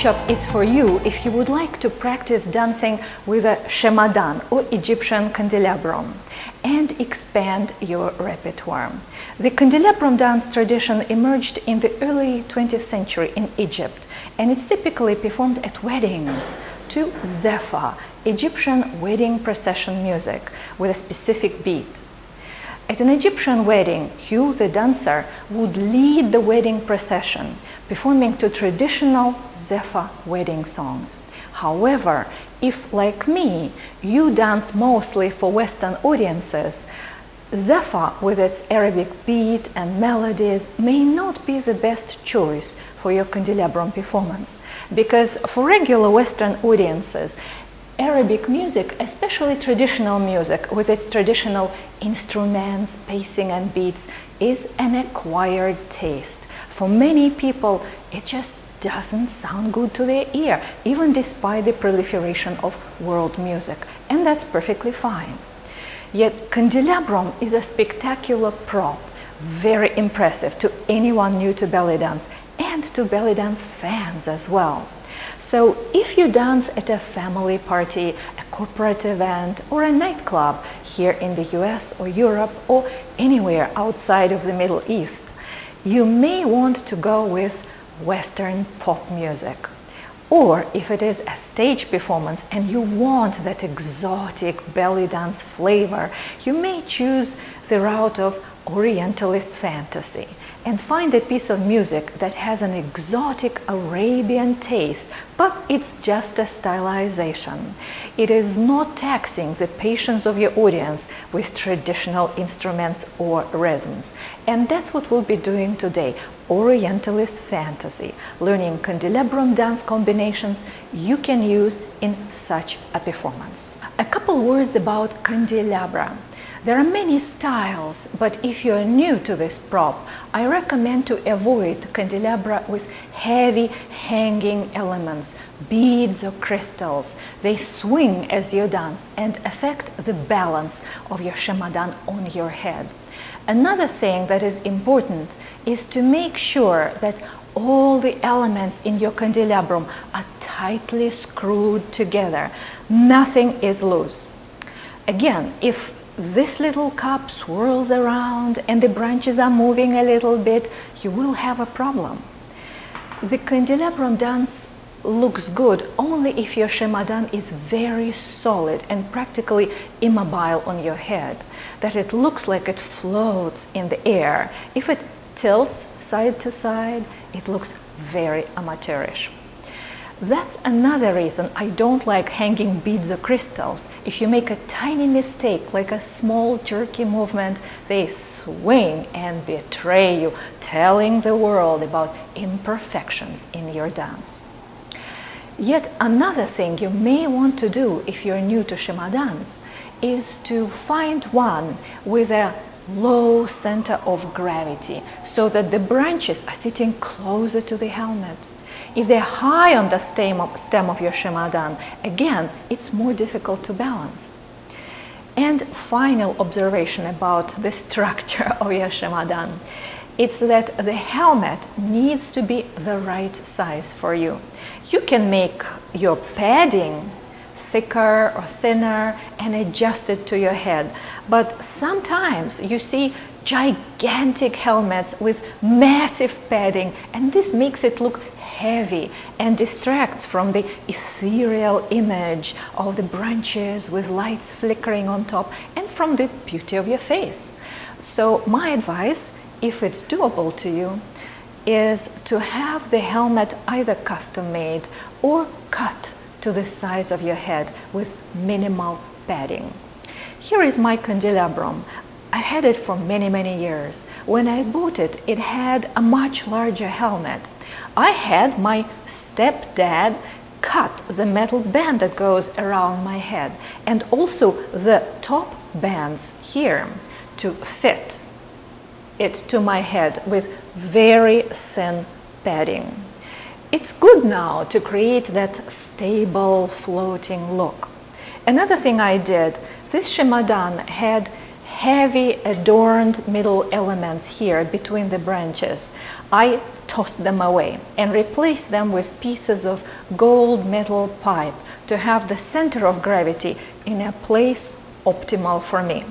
workshop is for you if you would like to practice dancing with a Shemadan or Egyptian Candelabrum and expand your repertoire. The Candelabrum dance tradition emerged in the early 20th century in Egypt, and it's typically performed at weddings to zephyr, Egyptian wedding procession music with a specific beat. At an Egyptian wedding, you, the dancer, would lead the wedding procession, performing to traditional zephyr wedding songs. However, if, like me, you dance mostly for Western audiences, zephyr with its Arabic beat and melodies may not be the best choice for your Candelabrum performance, because for regular Western audiences, Arabic music, especially traditional music with its traditional instruments, pacing and beats, is an acquired taste. For many people, it just doesn't sound good to their ear, even despite the proliferation of world music, and that's perfectly fine. Yet Candelabrum is a spectacular prop, very impressive to anyone new to belly dance and to belly dance fans as well. So if you dance at a family party, a corporate event, or a nightclub here in the US or Europe or anywhere outside of the Middle East, you may want to go with Western pop music. Or if it is a stage performance and you want that exotic belly dance flavor, you may choose the route of Orientalist fantasy and find a piece of music that has an exotic Arabian taste, but it's just a stylization. It is not taxing the patience of your audience with traditional instruments or rhythms. And that's what we'll be doing today, Orientalist fantasy, learning Candelabrum dance combinations you can use in such a performance. A couple words about Candelabra. There are many styles, but if you are new to this prop, I recommend to avoid candelabra with heavy hanging elements, beads or crystals. They swing as you dance and affect the balance of your Shemadan on your head. Another thing that is important is to make sure that all the elements in your candelabrum are tightly screwed together. Nothing is loose. Again, if this little cup swirls around and the branches are moving a little bit, you will have a problem. The Candelabrum dance looks good only if your Shemadan is very solid and practically immobile on your head, that it looks like it floats in the air. If it tilts side to side, it looks very amateurish. That's another reason I don't like hanging beads or crystals. If you make a tiny mistake, like a small jerky movement, they swing and betray you, telling the world about imperfections in your dance. Yet another thing you may want to do if you're new to Shemadans is to find one with a low center of gravity so that the branches are sitting closer to the helmet. If they're high on the stem of your Shemadan, again, it's more difficult to balance. And final observation about the structure of your Shemadan, it's that the helmet needs to be the right size for you. You can make your padding thicker or thinner and adjust it to your head, but sometimes you see gigantic helmets with massive padding, and this makes it look heavy and distracts from the ethereal image of the branches with lights flickering on top and from the beauty of your face. So my advice, if it's doable to you, is to have the helmet either custom made or cut to the size of your head with minimal padding. Here is my Candelabrum. I had it for many years. When I bought it, it had a much larger helmet. I had my stepdad cut the metal band that goes around my head and also the top bands here to fit it to my head with very thin padding. It's good now to create that stable floating look. Another thing I did, this Shemadan had heavy adorned middle elements here between the branches, I tossed them away and replaced them with pieces of gold metal pipe to have the center of gravity in a place optimal for me.